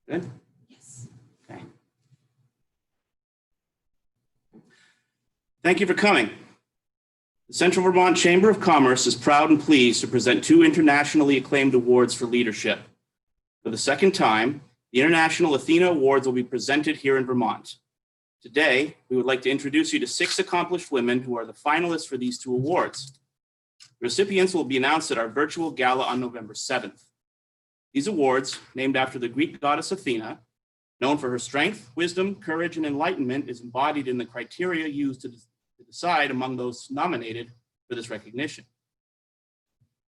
Good? Yes. Okay. Thank you for coming. The Central Vermont Chamber of Commerce is proud and pleased to present two internationally acclaimed awards for leadership. For the second time, the International Athena Awards will be presented here in Vermont. Today, we would like to introduce you to 6 accomplished women who are the finalists for these 2 awards. The recipients will be announced at our virtual gala on November 7th. These awards, named after the Greek goddess Athena, known for her strength, wisdom, courage, and enlightenment, is embodied in the criteria used to decide among those nominated for this recognition.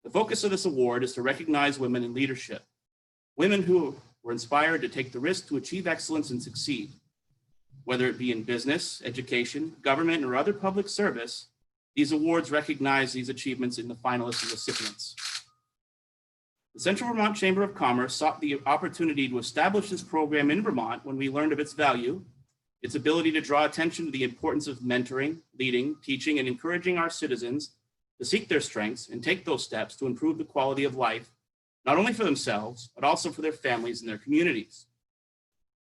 The focus of this award is to recognize women in leadership, women who were inspired to take the risk to achieve excellence and succeed. Whether it be in business, education, government, or other public service, these awards recognize these achievements in the finalists and recipients. The Central Vermont Chamber of Commerce sought the opportunity to establish this program in Vermont when we learned of its value, its ability to draw attention to the importance of mentoring, leading, teaching, and encouraging our citizens to seek their strengths and take those steps to improve the quality of life, not only for themselves, but also for their families and their communities.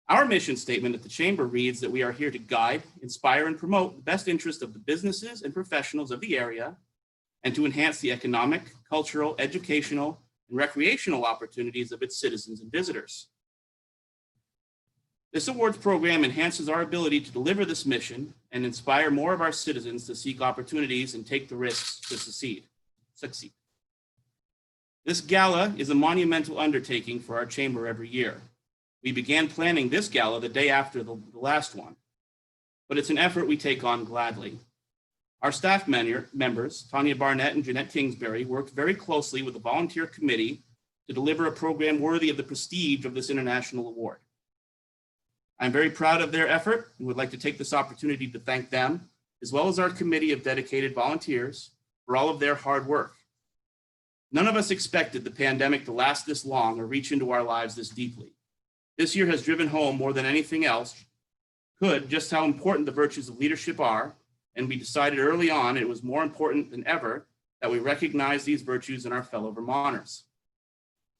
Our mission statement at the Chamber reads that we are here to guide, inspire, and promote the best interest of the businesses and professionals of the area, and to enhance the economic, cultural, educational, and recreational opportunities of its citizens and visitors. This awards program enhances our ability to deliver this mission and inspire more of our citizens to seek opportunities and take the risks to succeed. This gala is a monumental undertaking for our Chamber every year. We began planning this gala the day after the last one, but it's an effort we take on gladly. Our staff members, Tanya Barnett and Jeanette Kingsbury, worked very closely with the volunteer committee to deliver a program worthy of the prestige of this international award. I'm very proud of their effort and would like to take this opportunity to thank them, as well as our committee of dedicated volunteers, for all of their hard work. None of us expected the pandemic to last this long or reach into our lives this deeply. This year has driven home more than anything else could just how important the virtues of leadership are, and we decided early on it was more important than ever that we recognize these virtues in our fellow Vermonters.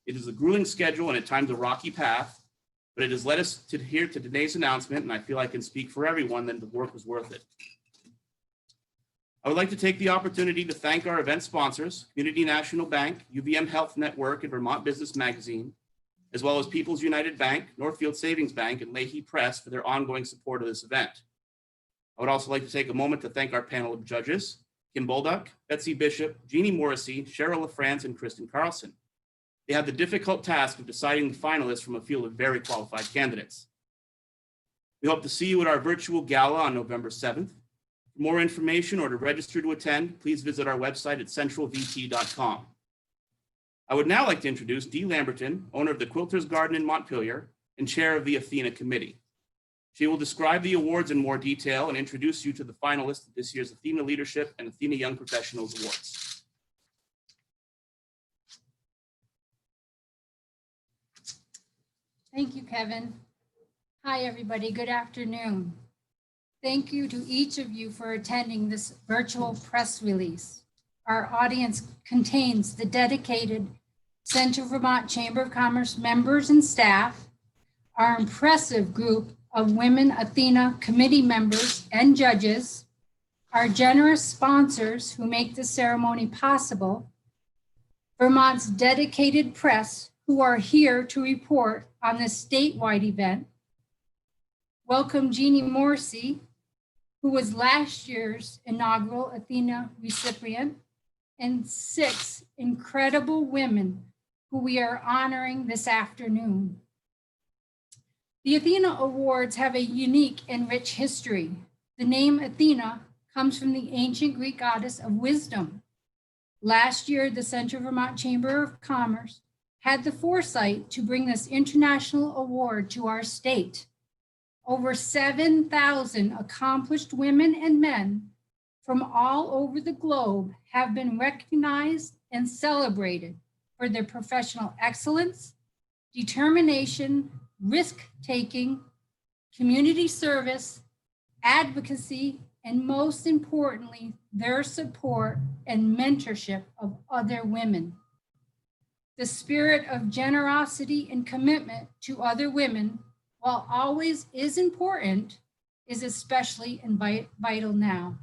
It is a grueling schedule and at times a rocky path, but it has led us to here to today's announcement, and I feel I can speak for everyone that the work was worth it. I would like to take the opportunity to thank our event sponsors, Community National Bank, UVM Health Network, and Vermont Business Magazine, as well as People's United Bank, Northfield Savings Bank, and Leahy Press for their ongoing support of this event. I would also like to take a moment to thank our panel of judges, Kim Bolduck, Betsy Bishop, Jeannie Morrissey, Cheryl LaFrance, and Kristen Carlson. They had the difficult task of deciding the finalists from a field of very qualified candidates. We hope to see you at our virtual gala on November 7th. For more information or to register to attend, please visit our website at centralvt.com. I would now like to introduce Dee Lamberton, owner of the Quilter's Garden in Montpelier and chair of the Athena Committee. She will describe the awards in more detail and introduce you to the finalists of this year's Athena Leadership and Athena Young Professionals Awards. Thank you, Kevin. Hi, everybody. Good afternoon. Thank you to each of you for attending this virtual press release. Our audience contains the dedicated Central Vermont Chamber of Commerce members and staff, our impressive group of women Athena committee members and judges, our generous sponsors who make this ceremony possible, Vermont's dedicated press who are here to report on this statewide event. Welcome Jeannie Morrissey, who was last year's inaugural Athena recipient, and 6 incredible women who we are honoring this afternoon. The Athena Awards have a unique and rich history. The name Athena comes from the ancient Greek goddess of wisdom. Last year, the Central Vermont Chamber of Commerce had the foresight to bring this international award to our state. Over 7,000 accomplished women and men from all over the globe have been recognized and celebrated for their professional excellence, determination, risk-taking, community service, advocacy, and most importantly, their support and mentorship of other women. The spirit of generosity and commitment to other women, while always is important, is especially vital now.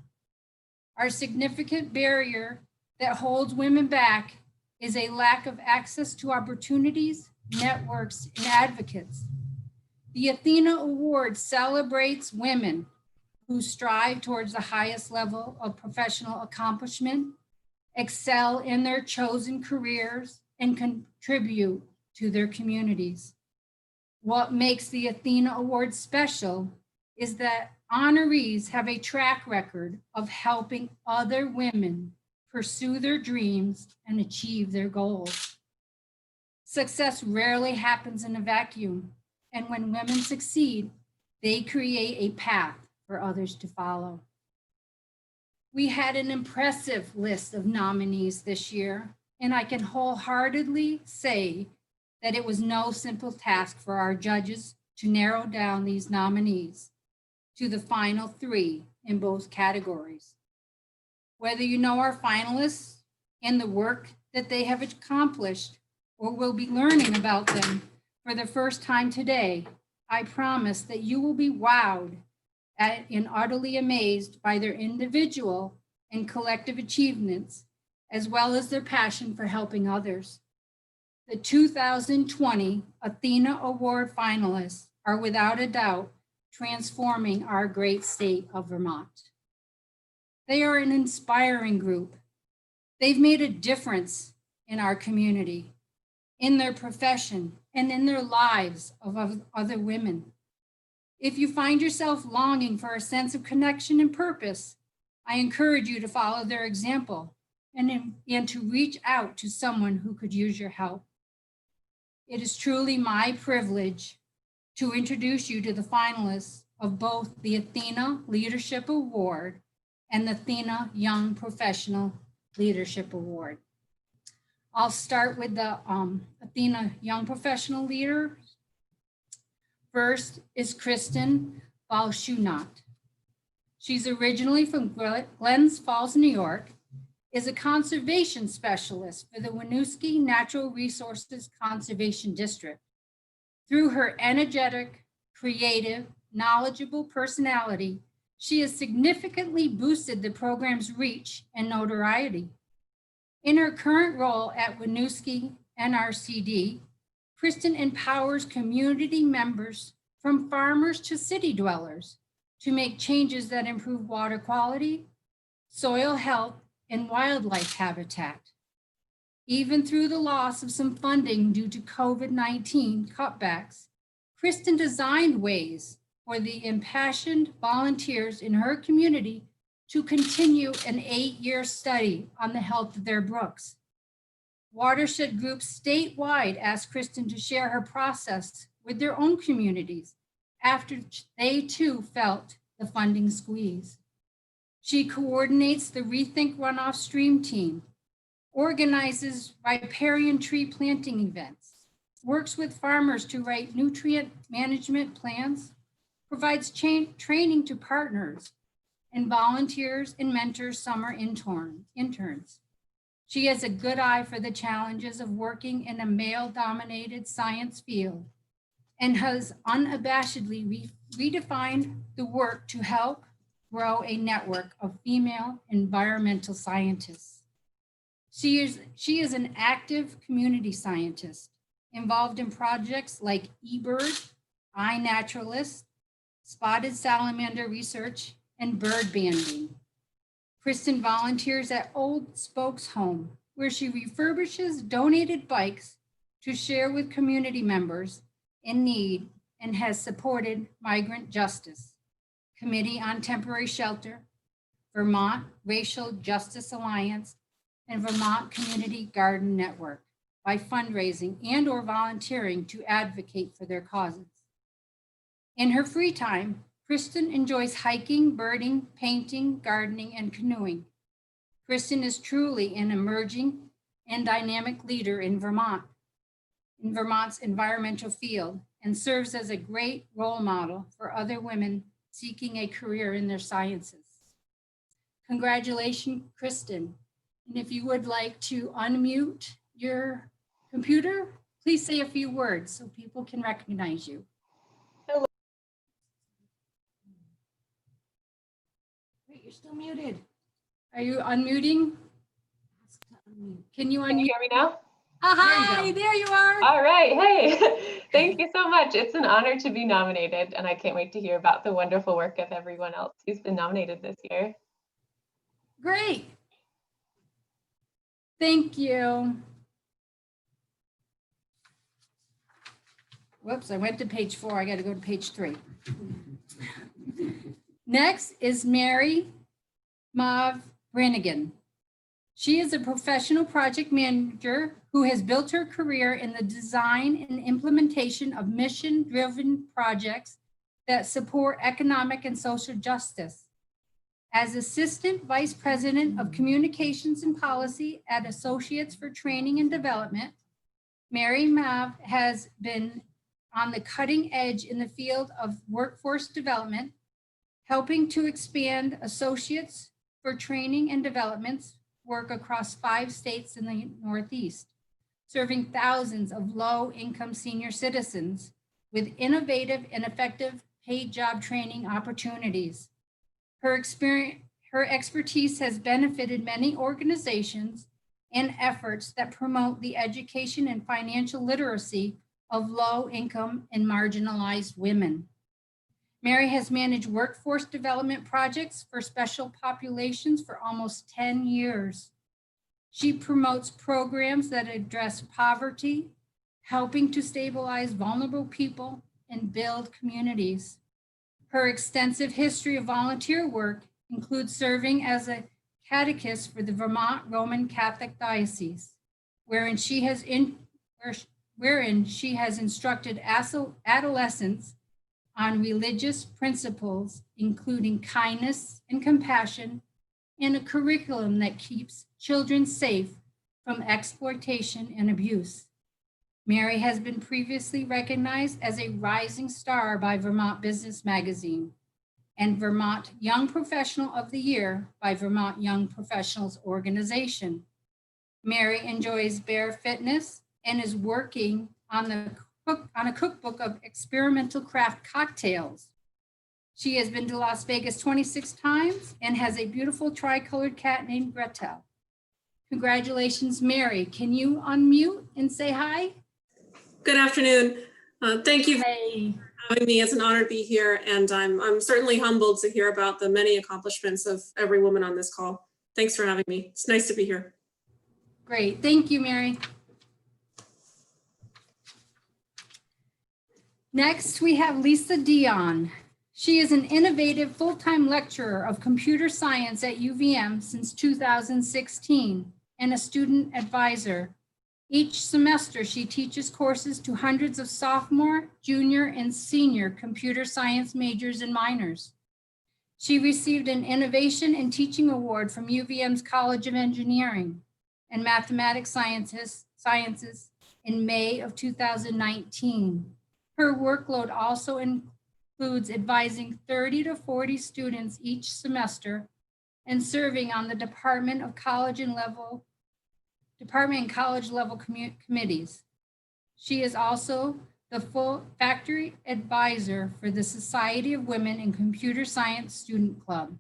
Our significant barrier that holds women back is a lack of access to opportunities, networks, and advocates. The Athena Award celebrates women who strive towards the highest level of professional accomplishment, excel in their chosen careers, and contribute to their communities. What makes the Athena Award special is that honorees have a track record of helping other women pursue their dreams and achieve their goals. Success rarely happens in a vacuum, and when women succeed, they create a path for others to follow. We had an impressive list of nominees this year, and I can wholeheartedly say that it was no simple task for our judges to narrow down these nominees to the final 3 in both categories. Whether you know our finalists and the work that they have accomplished or will be learning about them for the first time today, I promise that you will be wowed and utterly amazed by their individual and collective achievements, as well as their passion for helping others. The 2020 Athena Award finalists are without a doubt transforming our great state of Vermont. They are an inspiring group. They've made a difference in our community, in their profession, and in their lives of other women. If you find yourself longing for a sense of connection and purpose, I encourage you to follow their example and to reach out to someone who could use your help. It is truly my privilege to introduce you to the finalists of both the Athena Leadership Award and the Athena Young Professional Leadership Award. I'll start with the Athena Young Professional Leader. First is Kristen Balshunat. She's originally from Glens Falls, New York, is a conservation specialist for the Winooski Natural Resources Conservation District. Through her energetic, creative, knowledgeable personality, she has significantly boosted the program's reach and notoriety. In her current role at Winooski NRCD, Kristen empowers community members from farmers to city dwellers to make changes that improve water quality, soil health, and wildlife habitat. Even through the loss of some funding due to COVID-19 cutbacks, Kristen designed ways for the impassioned volunteers in her community to continue an 8-year study on the health of their brooks. Watershed groups statewide asked Kristen to share her process with their own communities after they too felt the funding squeeze. She coordinates the Rethink Runoff Stream team, organizes riparian tree planting events, works with farmers to write nutrient management plans, provides training to partners, and volunteers and mentors summer interns. She has a good eye for the challenges of working in a male-dominated science field and has unabashedly redefined the work to help grow a network of female environmental scientists. She is an active community scientist involved in projects like eBird, iNaturalist, spotted salamander research, and bird banding. Kristen volunteers at Old Spokes Home, where she refurbishes donated bikes to share with community members in need and has supported Migrant Justice, Committee on Temporary Shelter, Vermont Racial Justice Alliance, and Vermont Community Garden Network by fundraising and or volunteering to advocate for their causes. In her free time, Kristen enjoys hiking, birding, painting, gardening, and canoeing. Kristen is truly an emerging and dynamic leader in Vermont's environmental field, and serves as a great role model for other women seeking a career in their sciences. Congratulations, Kristen. And if you would like to unmute your Computer, please say a few words so people can recognize you. Hello. Wait, you're still muted. Are you unmuting? Can you Can you unmute? hear me now? Hi, there you are. All right. Hey, thank you so much. It's an honor to be nominated, and I can't wait to hear about the wonderful work of everyone else who's been nominated this year. Great. Thank you. Whoops, I went to page 4. I got to go to page 3. Next is Mary Mav Brannigan. She is a professional project manager who has built her career in the design and implementation of mission-driven projects that support economic and social justice. As Assistant Vice President of Communications and Policy at Associates for Training and Development, Mary Mav has been on the cutting edge in the field of workforce development, helping to expand Associates for Training and Development's work across 5 states in the Northeast, serving thousands of low-income senior citizens with innovative and effective paid job training opportunities. Her expertise has benefited many organizations and efforts that promote the education and financial literacy of low-income and marginalized women. Mary has managed workforce development projects for special populations for almost 10 years. She promotes programs that address poverty, helping to stabilize vulnerable people and build communities. Her extensive history of volunteer work includes serving as a catechist for the Vermont Roman Catholic Diocese, wherein she has instructed adolescents on religious principles, including kindness and compassion, and a curriculum that keeps children safe from exploitation and abuse. Mary has been previously recognized as a rising star by Vermont Business Magazine and Vermont Young Professional of the Year by Vermont Young Professionals Organization. Mary enjoys bare fitness and is working on a cookbook of experimental craft cocktails. She has been to Las Vegas 26 times and has a beautiful tricolored cat named Gretel. Congratulations, Mary. Can you unmute and say hi? Good afternoon. Thank you for Hey. having me. It's an honor to be here, and I'm certainly humbled to hear about the many accomplishments of every woman on this call. Thanks for having me. It's nice to be here. Great. Thank you, Mary. Next, we have Lisa Dion. She is an innovative full-time lecturer of computer science at UVM since 2016 and a student advisor. Each semester, she teaches courses to hundreds of sophomore, junior, and senior computer science majors and minors. She received an Innovation in Teaching Award from UVM's College of Engineering and Mathematics Sciences in May of 2019. Her workload also includes advising 30 to 40 students each semester and serving on the department and college level committees. She is also the full factory advisor for the Society of Women in Computer Science Student Club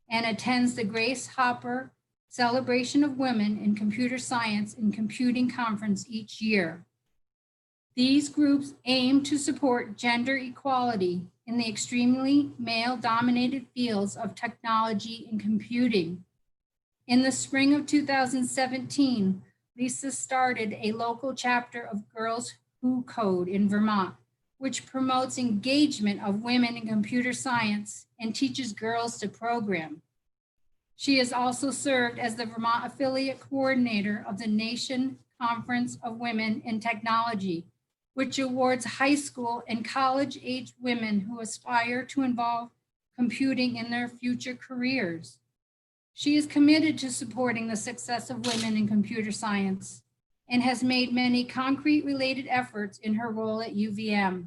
and attends the Grace Hopper Celebration of Women in Computer Science and Computing Conference each year. These groups aim to support gender equality in the extremely male-dominated fields of technology and computing. In the spring of 2017, Lisa started a local chapter of Girls Who Code in Vermont, which promotes engagement of women in computer science and teaches girls to program. She has also served as the Vermont affiliate coordinator of the Nation Conference of Women in Technology, which awards high school and college-age women who aspire to involve computing in their future careers. She is committed to supporting the success of women in computer science and has made many concrete related efforts in her role at UVM.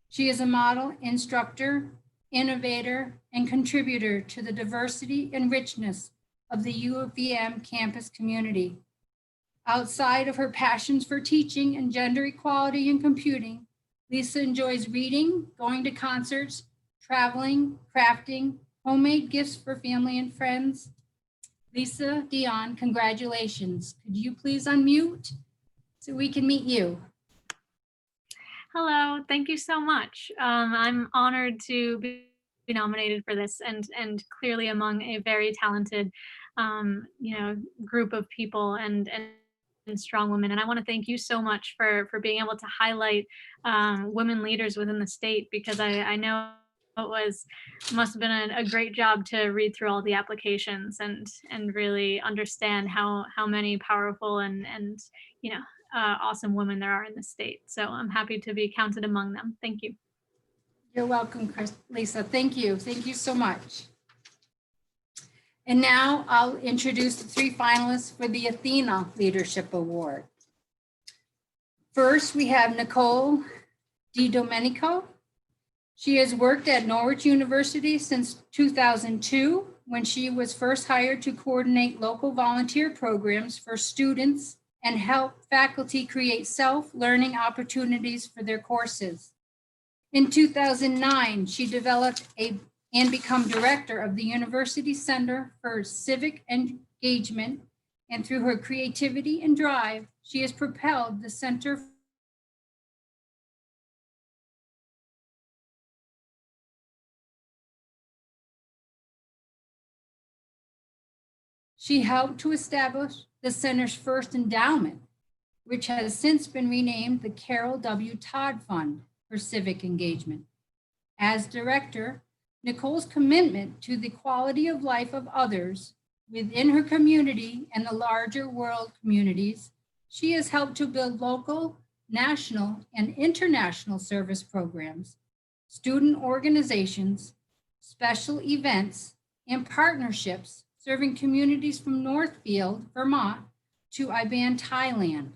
She is a model, instructor, innovator, and contributor to the diversity and richness of the UVM campus community. Outside of her passions for teaching and gender equality and computing, Lisa enjoys reading, going to concerts, traveling, crafting, homemade gifts for family and friends. Lisa Dion, congratulations. Could you please unmute so we can meet you? Hello, thank you so much. I'm honored to be nominated for this and clearly among a very talented, group of people and strong women. And I want to thank you so much for being able to highlight women leaders within the state, because I know it must have been a great job to read through all the applications and really understand how many powerful and awesome women there are in the state. So I'm happy to be counted among them. Thank you. You're welcome, Lisa. Thank you. Thank you so much. And now I'll introduce the 3 finalists for the Athena Leadership Award. First, we have Nicole DiDomenico. She has worked at Norwich University since 2002, when she was first hired to coordinate local volunteer programs for students and help faculty create self-learning opportunities for their courses. In 2009, she developed and become director of the University Center for Civic Engagement, and through her creativity and drive, she has propelled the center. She helped to establish the center's first endowment, which has since been renamed the Carol W. Todd Fund for Civic Engagement. As director, Nicole's commitment to the quality of life of others within her community and the larger world communities, she has helped to build local, national, and international service programs, student organizations, special events, and partnerships serving communities from Northfield, Vermont, to Iban, Thailand.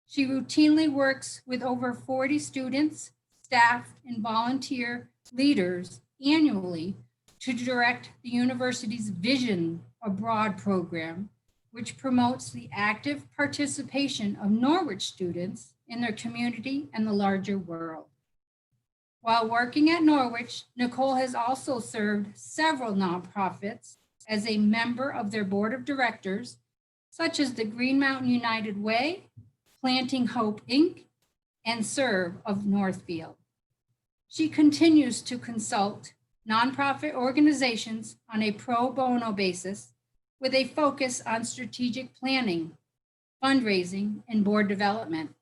She routinely works with over 40 students, staff, and volunteer leaders annually to direct the university's Vision Abroad program, which promotes the active participation of Norwich students in their community and the larger world. While working at Norwich, Nicole has also served several nonprofits as a member of their board of directors, such as the Green Mountain United Way, Planting Hope, Inc., and Serve of Northfield. She continues to consult nonprofit organizations on a pro bono basis with a focus on strategic planning, fundraising, and board development.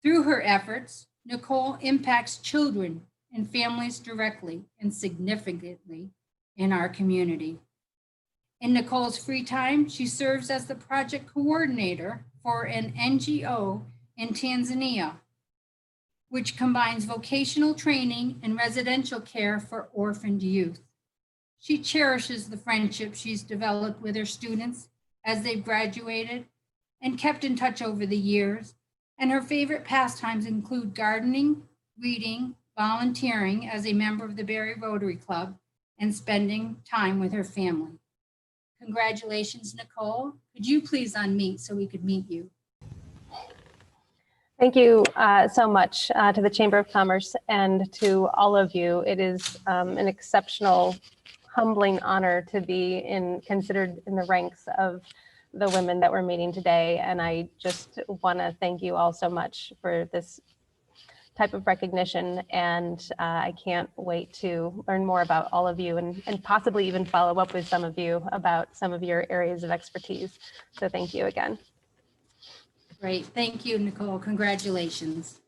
Through her efforts, Nicole impacts children and families directly and significantly in our community. In Nicole's free time, she serves as the project coordinator for an NGO in Tanzania, which combines vocational training and residential care for orphaned youth. She cherishes the friendship she's developed with her students as they've graduated and kept in touch over the years. And her favorite pastimes include gardening, reading, volunteering as a member of the Barry Rotary Club, and spending time with her family. Congratulations, Nicole. Could you please unmute so we could meet you? Thank you so much to the Chamber of Commerce and to all of you. It is an exceptional, humbling honor to be considered in the ranks of the women that we're meeting today. And I just want to thank you all so much for this type of recognition. And I can't wait to learn more about all of you and possibly even follow up with some of you about some of your areas of expertise. So thank you again. Great. Thank you, Nicole. Congratulations.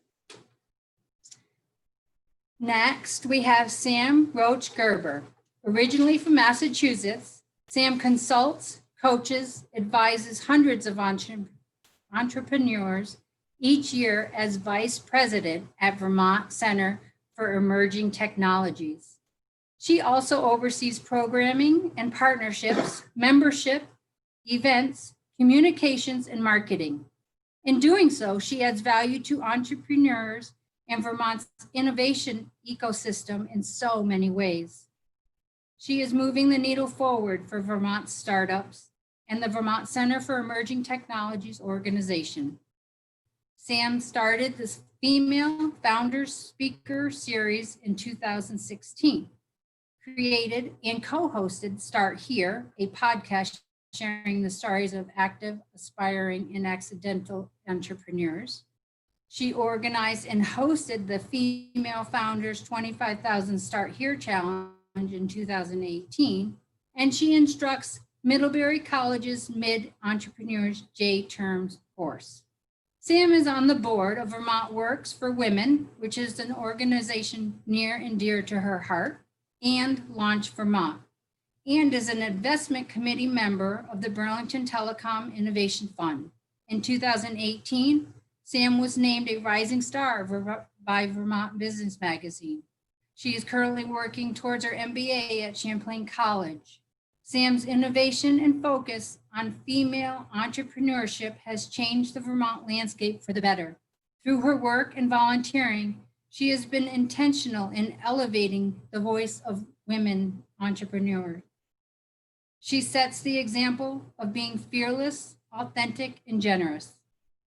Next, we have Sam Roach Gerber. Originally from Massachusetts, Sam consults, coaches, advises hundreds of entrepreneurs each year as vice president at Vermont Center for Emerging Technologies. She also oversees programming and partnerships, membership, events, communications, and marketing. In doing so, she adds value to entrepreneurs and Vermont's innovation ecosystem in so many ways. She is moving the needle forward for Vermont startups and the Vermont Center for Emerging Technologies organization. Sam started this Female Founders Speaker Series in 2016, created and co-hosted Start Here, a podcast sharing the stories of active, aspiring, and accidental entrepreneurs. She organized and hosted the Female Founders 25,000 Start Here Challenge in 2018, and she instructs Middlebury College's Mid-Entrepreneurs J-Terms course. Sam is on the board of Vermont Works for Women, which is an organization near and dear to her heart, and Launch Vermont, and is an investment committee member of the Burlington Telecom Innovation Fund. In 2018, Sam was named a Rising Star by Vermont Business Magazine. She is currently working towards her MBA at Champlain College. Sam's innovation and focus on female entrepreneurship has changed the Vermont landscape for the better. Through her work and volunteering, she has been intentional in elevating the voice of women entrepreneurs. She sets the example of being fearless, authentic, and generous.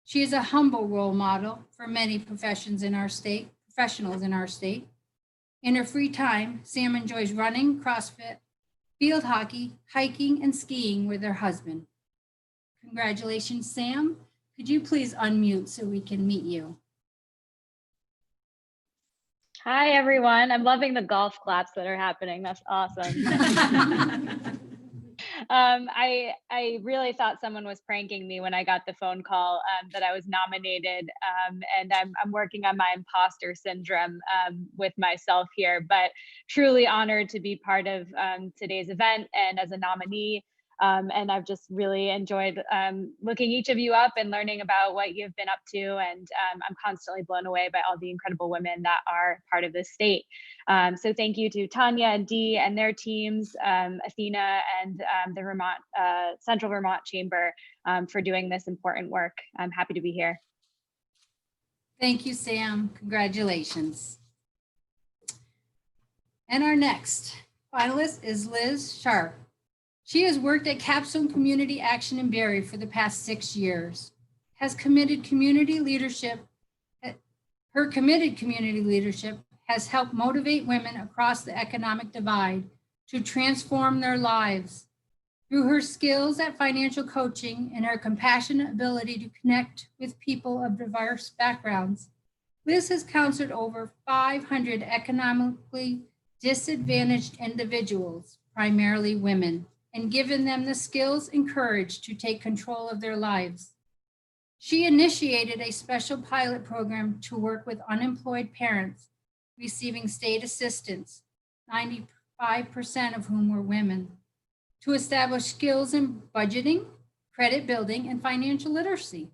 She is a humble role model for many professionals in our state. In her free time, Sam enjoys running, CrossFit, field hockey, hiking, and skiing with her husband. Congratulations, Sam. Could you please unmute so we can meet you? Hi, everyone. I'm loving the golf claps that are happening. That's awesome. I really thought someone was pranking me when I got the phone call that I was nominated, and I'm working on my imposter syndrome with myself here, but truly honored to be part of today's event and as a nominee. And I've just really enjoyed looking each of you up and learning about what you've been up to. And I'm constantly blown away by all the incredible women that are part of this state. So thank you to Tanya and Dee and their teams, Athena and the Vermont Central Vermont Chamber for doing this important work. I'm happy to be here. Thank you, Sam. Congratulations. And our next finalist is Liz Sharp. She has worked at Capstone Community Action in Barrie for the past 6 years, has committed community leadership. Her committed community leadership has helped motivate women across the economic divide to transform their lives. Through her skills at financial coaching and her compassionate ability to connect with people of diverse backgrounds, Liz has counseled over 500 economically disadvantaged individuals, primarily women, and given them the skills and courage to take control of their lives. She initiated a special pilot program to work with unemployed parents receiving state assistance, 95% of whom were women, to establish skills in budgeting, credit building, and financial literacy.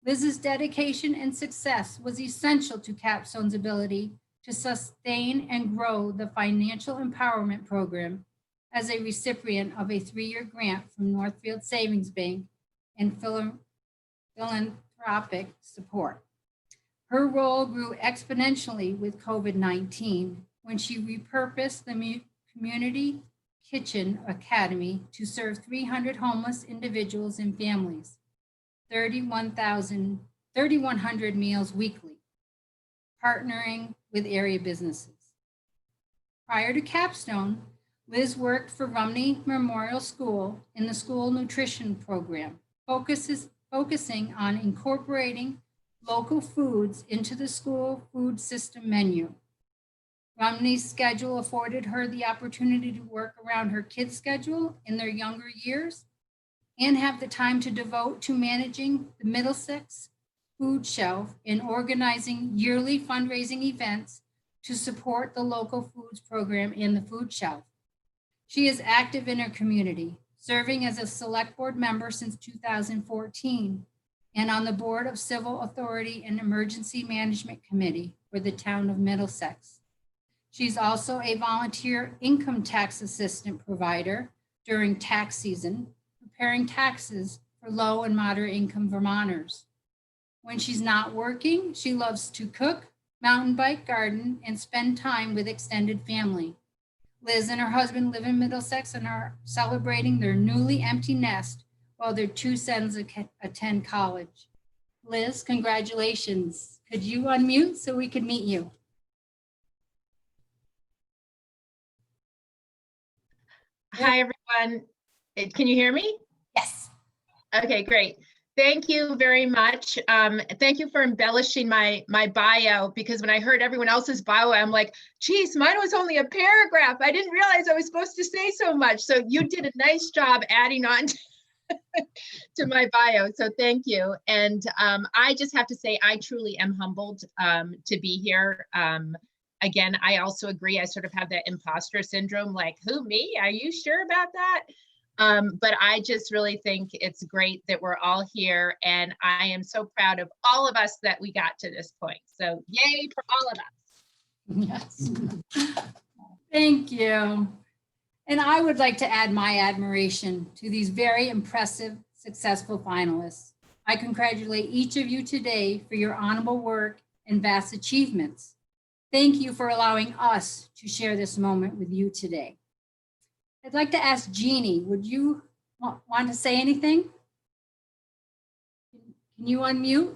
Liz's dedication and success was essential to Capstone's ability to sustain and grow the financial empowerment program as a recipient of a 3-year grant from Northfield Savings Bank and philanthropic support. Her role grew exponentially with COVID-19 when she repurposed the Community Kitchen Academy to serve 300 homeless individuals and families, 3,100 meals weekly, partnering with area businesses. Prior to Capstone, Liz worked for Rumney Memorial School in the school nutrition program, focusing on incorporating local foods into the school food system menu. Rumney's schedule afforded her the opportunity to work around her kids' schedule in their younger years and have the time to devote to managing the Middlesex food shelf and organizing yearly fundraising events to support the local foods program and the food shelf. She is active in her community, serving as a select board member since 2014 and on the board of Civil Authority and Emergency Management Committee for the town of Middlesex. She's also a volunteer income tax assistant provider during tax season, preparing taxes for low and moderate income Vermonters. When she's not working, she loves to cook, mountain bike, garden, and spend time with extended family. Liz and her husband live in Middlesex and are celebrating their newly empty nest while their two sons attend college. Liz, congratulations. Could you unmute so we could meet you? Hi, everyone. Can you hear me? Yes. Okay, great. Thank you very much. Thank you for embellishing my bio, because when I heard everyone else's bio, I'm like, geez, mine was only a paragraph. I didn't realize I was supposed to say so much. So you did a nice job adding on to my bio. So thank you. And I just have to say, I truly am humbled to be here. Again, I also agree. I sort of have that imposter syndrome, like, who, me? Are you sure about that? But I just really think it's great that we're all here, and I am so proud of all of us that we got to this point. So yay for all of us. Yes. Thank you. And I would like to add my admiration to these very impressive, successful finalists. I congratulate each of you today for your honorable work and vast achievements. Thank you for allowing us to share this moment with you today. I'd like to ask Jeannie, would you want to say anything? Can you unmute?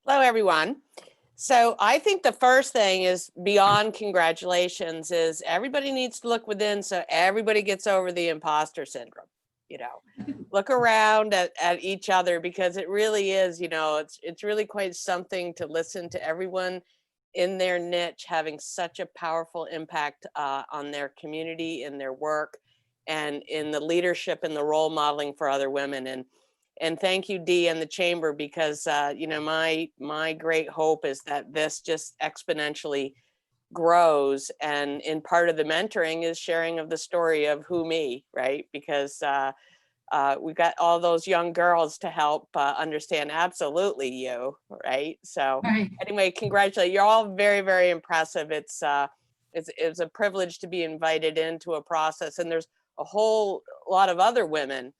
Hello, everyone. So I think the first thing is, beyond congratulations, is everybody needs to look within so everybody gets over the imposter syndrome. You know, look around at each other, because it really is, you know, it's really quite something to listen to everyone in their niche having such a powerful impact on their community, in their work, and in the leadership and the role modeling for other women. And thank you, Dee, and the Chamber, because you know, my great hope is that this just exponentially grows. And in part of the mentoring is sharing of the story of who me, right? Because we got all those young girls to help understand absolutely you, right? So Right. anyway, congratulations. You're all very, very impressive. It's a privilege to be invited into a process. And there's a whole lot of other women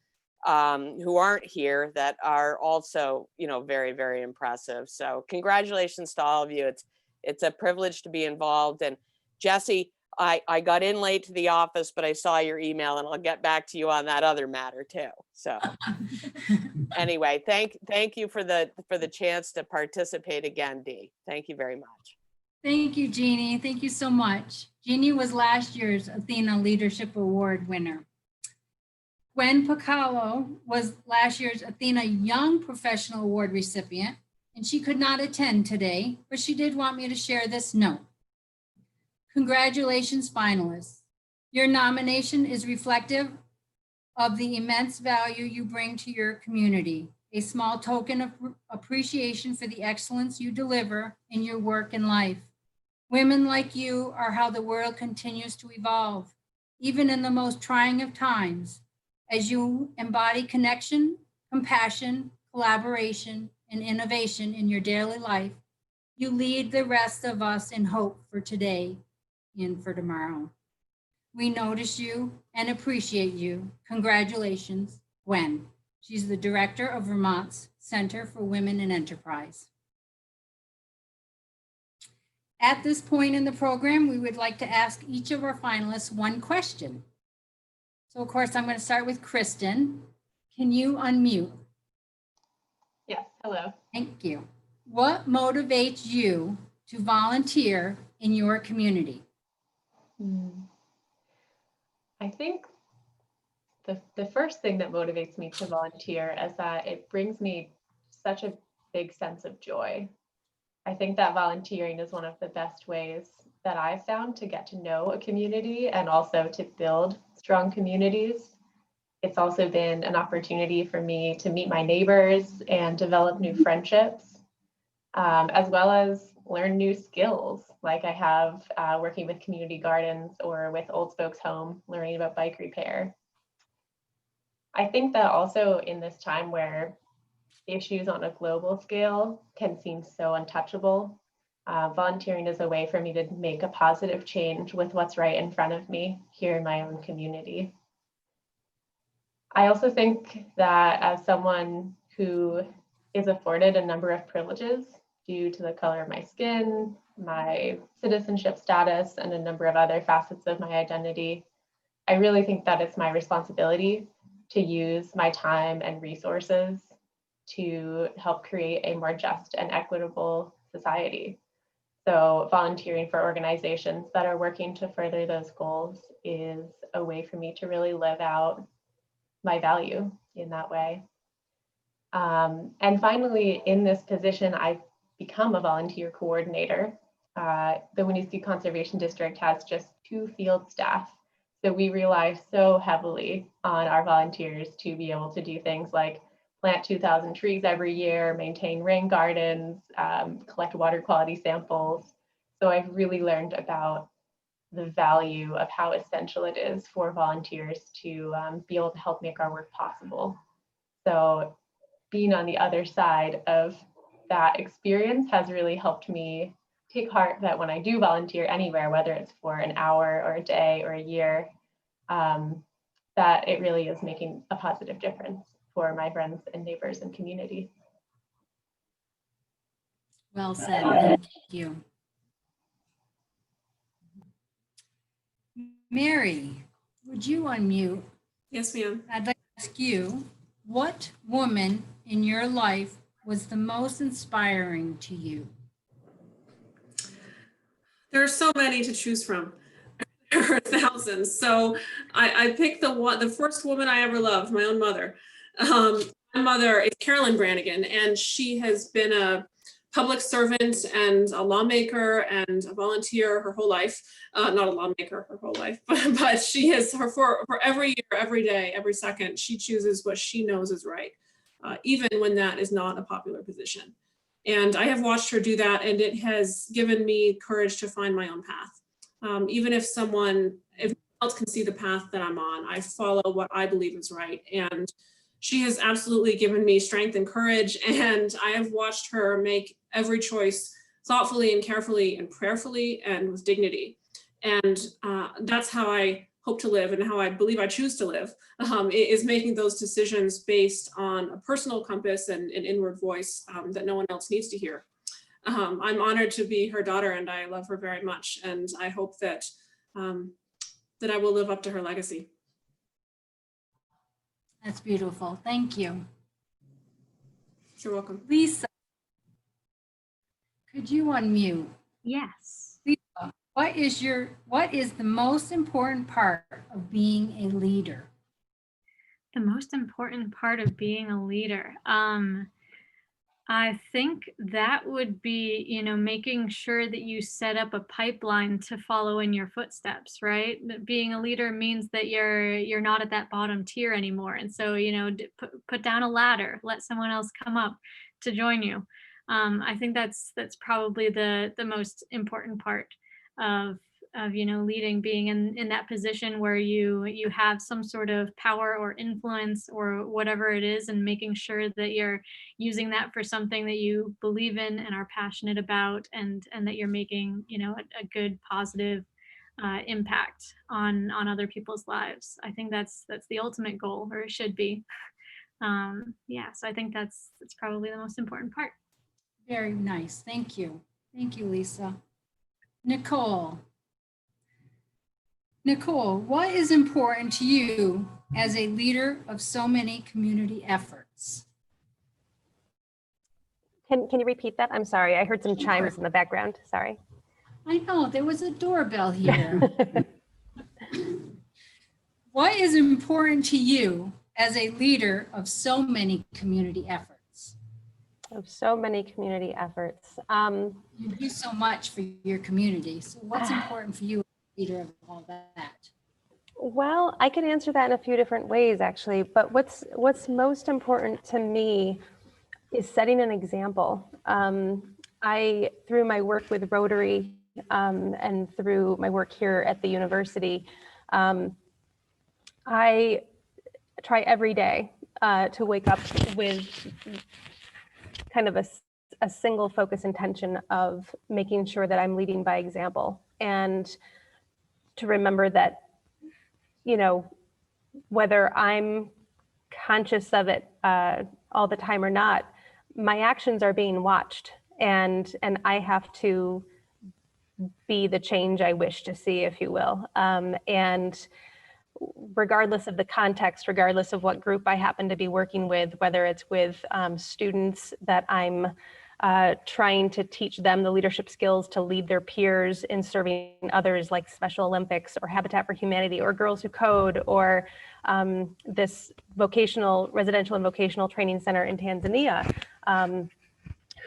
who aren't here that are also, you know, very, very impressive. So congratulations to all of you. It's a privilege to be involved. And Jesse, I got in late to the office, but I saw your email, and I'll get back to you on that other matter too. So anyway, thank you for the chance to participate again, Dee. Thank you very much. Thank you, Jeannie. Thank you so much. Jeannie was last year's Athena Leadership Award winner. Gwen Pacalo was last year's Athena Young Professional Award recipient, and she could not attend today, but she did want me to share this note. Congratulations, finalists. Your nomination is reflective of the immense value you bring to your community, a small token of appreciation for the excellence you deliver in your work and life. Women like you are how the world continues to evolve, even in the most trying of times, as you embody connection, compassion, collaboration, and innovation in your daily life. You lead the rest of us in hope for today and for tomorrow. We notice you and appreciate you. Congratulations, Gwen. She's the director of Vermont's Center for Women in Enterprise. At this point in the program, we would like to ask each of our finalists one question. So of course, I'm going to start with Kristen. Can you unmute? Yes, hello. Thank you. What motivates you to volunteer in your community? I think the first thing that motivates me to volunteer is that it brings me such a big sense of joy. I think that volunteering is one of the best ways that I've found to get to know a community and also to build strong communities. It's also been an opportunity for me to meet my neighbors and develop new friendships, as well as learn new skills, like I have working with community gardens or with Old Folks Home, learning about bike repair. I think that also in this time where issues on a global scale can seem so untouchable, volunteering is a way for me to make a positive change with what's right in front of me here in my own community. I also think that as someone who is afforded a number of privileges due to the color of my skin, my citizenship status, and a number of other facets of my identity, I really think that it's my responsibility to use my time and resources to help create a more just and equitable society. So volunteering for organizations that are working to further those goals is a way for me to really live out my value in that way. And finally, in this position, I've become a volunteer coordinator. The Winooski Conservation District has just 2 field staff. So we rely so heavily on our volunteers to be able to do things like plant 2,000 trees every year, maintain rain gardens, collect water quality samples. So I've really learned about the value of how essential it is for volunteers to be able to help make our work possible. So being on the other side of that experience has really helped me take heart that when I do volunteer anywhere, whether it's for an hour or a day or a year, that it really is making a positive difference for my friends and neighbors and community. Well said. Thank you. Mary, would you unmute? Yes, ma'am. I'd like to ask you, what woman in your life was the most inspiring to you? There are so many to choose from. There are thousands. So I picked the first woman I ever loved, my own mother. My mother is Carolyn Brannigan, and she has been a public servant and a lawmaker and a volunteer her whole life. Not a lawmaker her whole life, but she has for every year, every day, every second, she chooses what she knows is right, even when that is not a popular position. And I have watched her do that, and it has given me courage to find my own path. Even if someone else can see the path that I'm on, I follow what I believe is right. And she has absolutely given me strength and courage, and I have watched her make every choice thoughtfully and carefully and prayerfully and with dignity. And that's how I hope to live and how I believe I choose to live, is making those decisions based on a personal compass and an inward voice that no one else needs to hear. I'm honored to be her daughter, and I love her very much. And I hope that that I will live up to her legacy. That's beautiful. Thank you. You're welcome. Lisa, could you unmute? Yes. Lisa, what is the most important part of being a leader? The most important part of being a leader. I think that would be, making sure that you set up a pipeline to follow in your footsteps, right? That being a leader means that you're not at that bottom tier anymore. And so, put down a ladder, let someone else come up to join you. I think that's probably the most important part of leading, being in that position where you have some sort of power or influence or whatever it is, and making sure that you're using that for something that you believe in and are passionate about, and that you're making a good positive impact on other people's lives. I think that's the ultimate goal, or it should be. So I think that's probably the most important part. Very nice. Thank you. Thank you, Lisa. Nicole, what is important to you as a leader of so many community efforts? Can you repeat that? I'm sorry. I heard some chimes in the background. Sorry. I know, there was a doorbell here. What is important to you as a leader of so many community efforts? Of so many community efforts. You do so much for your community. So what's important for you as a leader of all that? Well, I could answer that in a few different ways, actually. But what's most important to me is setting an example. I, through my work with Rotary and through my work here at the university, I try every day to wake up with kind of a single focus intention of making sure that I'm leading by example, and to remember that, whether I'm conscious of it all the time or not, my actions are being watched, and I have to be the change I wish to see, if you will. And regardless of the context, regardless of what group I happen to be working with, whether it's with students that I'm trying to teach them the leadership skills to lead their peers in serving others, like Special Olympics or Habitat for Humanity or Girls Who Code, or this residential and vocational training center in Tanzania,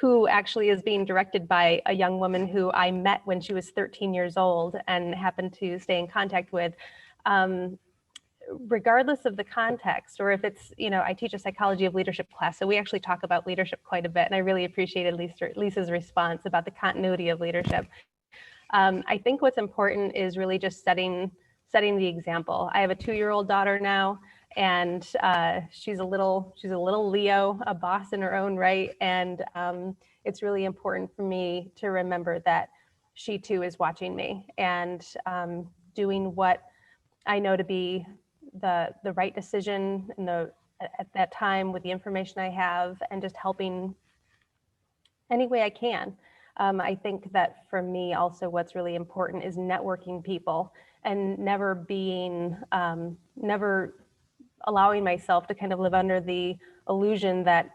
who actually is being directed by a young woman who I met when she was 13 years old and happened to stay in contact with. Regardless of the context, or if it's, I teach a psychology of leadership class, so we actually talk about leadership quite a bit, and I really appreciated Lisa's response about the continuity of leadership. I think what's important is really just setting the example. I have a 2-year-old daughter now, and she's a little Leo, a boss in her own right, and it's really important for me to remember that she too is watching me and doing what I know to be the right decision at that time with the information I have, and just helping any way I can. I think that for me also what's really important is networking people and never allowing myself to kind of live under the illusion that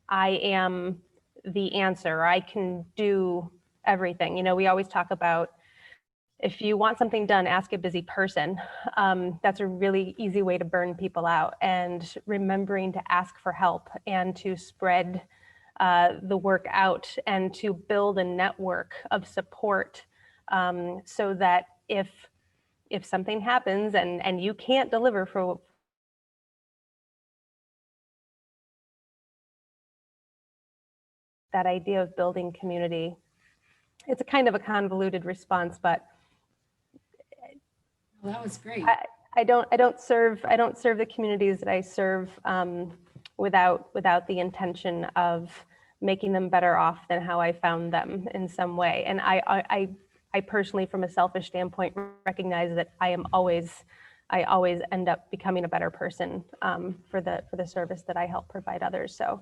I am the answer, I can do everything. We always talk about, if you want something done, ask a busy person. That's a really easy way to burn people out, and remembering to ask for help and to spread the work out and to build a network of support, so that if something happens and you can't deliver for that idea of building community. It's a kind of a convoluted response, but Well, that was great. I don't serve the communities that I serve without the intention of making them better off than how I found them in some way. And I personally, from a selfish standpoint, recognize that I always end up becoming a better person for the service that I help provide others. So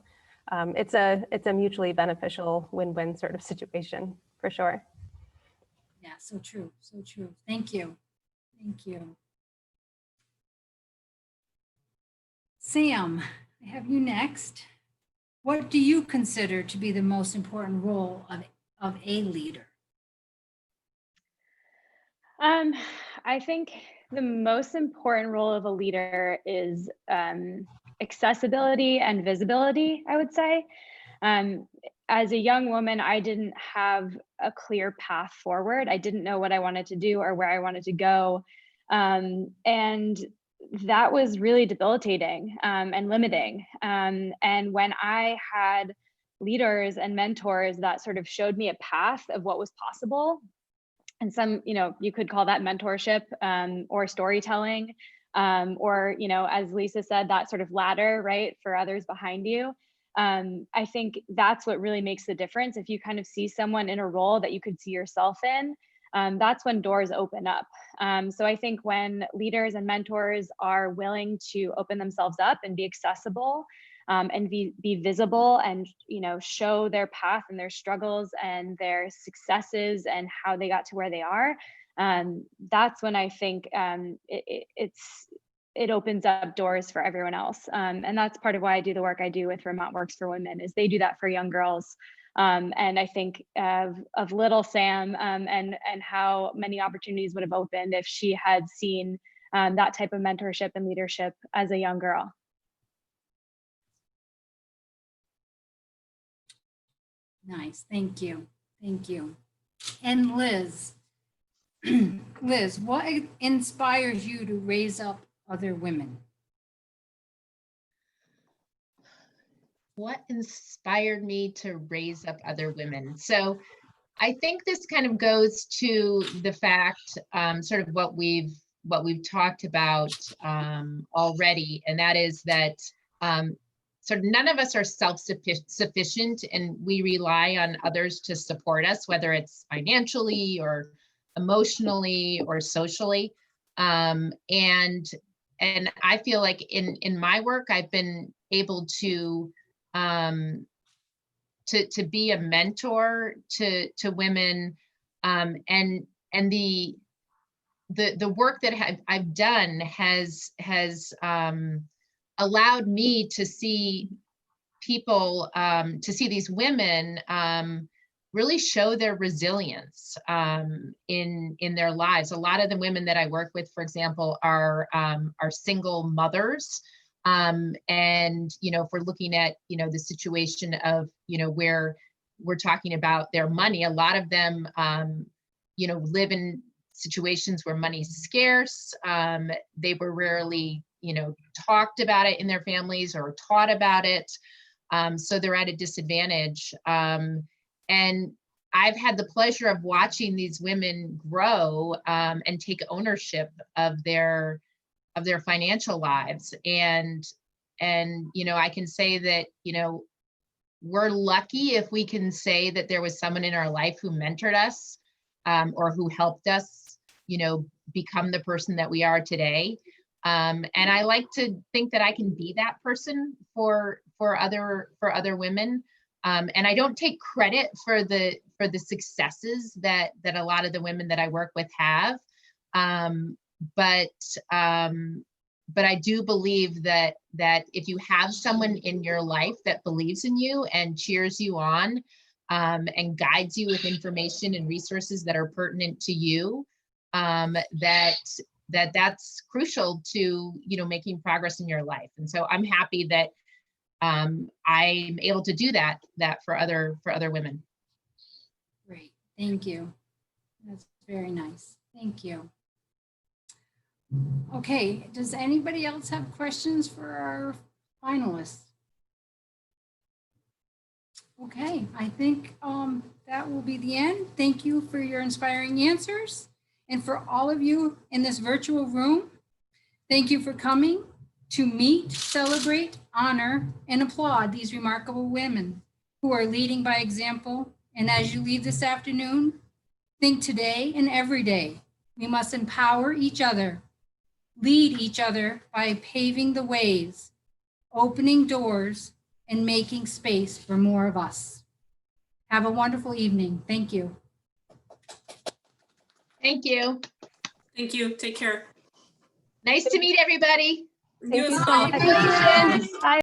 it's a mutually beneficial win-win sort of situation, for sure. Yeah, so true, so true. Thank you. Thank you. Sam, I have you next. What do you consider to be the most important role of a leader? I think the most important role of a leader is accessibility and visibility, I would say. As a young woman, I didn't have a clear path forward. I didn't know what I wanted to do or where I wanted to go. And that was really debilitating and limiting. And when I had leaders and mentors that sort of showed me a path of what was possible, and some, you could call that mentorship or storytelling, or, as Lisa said, that sort of ladder, right, for others behind you. I think that's what really makes the difference. If you kind of see someone in a role that you could see yourself in, that's when doors open up. So I think when leaders and mentors are willing to open themselves up and be accessible, and be visible, and show their path and their struggles and their successes and how they got to where they are, that's when I think it opens up doors for everyone else. And that's part of why I do the work I do with Vermont Works for Women, is they do that for young girls. And I think of little Sam, and how many opportunities would have opened if she had seen that type of mentorship and leadership as a young girl. Nice, thank you, thank you. And Liz, Liz, what inspires you to raise up other women? What inspired me to raise up other women? So I think this kind of goes to the fact, sort of what we've talked about already, and that is that sort of none of us are self-sufficient, and we rely on others to support us, whether it's financially or emotionally or socially. And I feel like in my work, I've been able to be a mentor to women, and the work that I've done has allowed me to see people, to see these women really show their resilience in their lives. A lot of the women that I work with, for example, are single mothers. And, if we're looking at, the situation of, where we're talking about their money, a lot of them, live in situations where money's scarce. They were rarely, talked about it in their families or taught about it. So they're at a disadvantage. And I've had the pleasure of watching these women grow and take ownership of their financial lives. And I can say that, we're lucky if we can say that there was someone in our life who mentored us or who helped us, become the person that we are today. And I like to think that I can be that person for other women. And I don't take credit for the successes that a lot of the women that I work with have. But I do believe that if you have someone in your life that believes in you and cheers you on, and guides you with information and resources that are pertinent to you, that's crucial to, making progress in your life. And so I'm happy that I'm able to do that for other women. Great, thank you. That's very nice. Thank you. Okay, does anybody else have questions for our finalists? Okay, I think that will be the end. Thank you for your inspiring answers. And for all of you in this virtual room, thank you for coming to meet, celebrate, honor, and applaud these remarkable women who are leading by example. And as you leave this afternoon, think today and every day, we must empower each other, lead each other by paving the ways, opening doors, and making space for more of us. Have a wonderful evening. Thank you. Thank you. Thank you. Take care. Nice to meet everybody. You as well. Bye.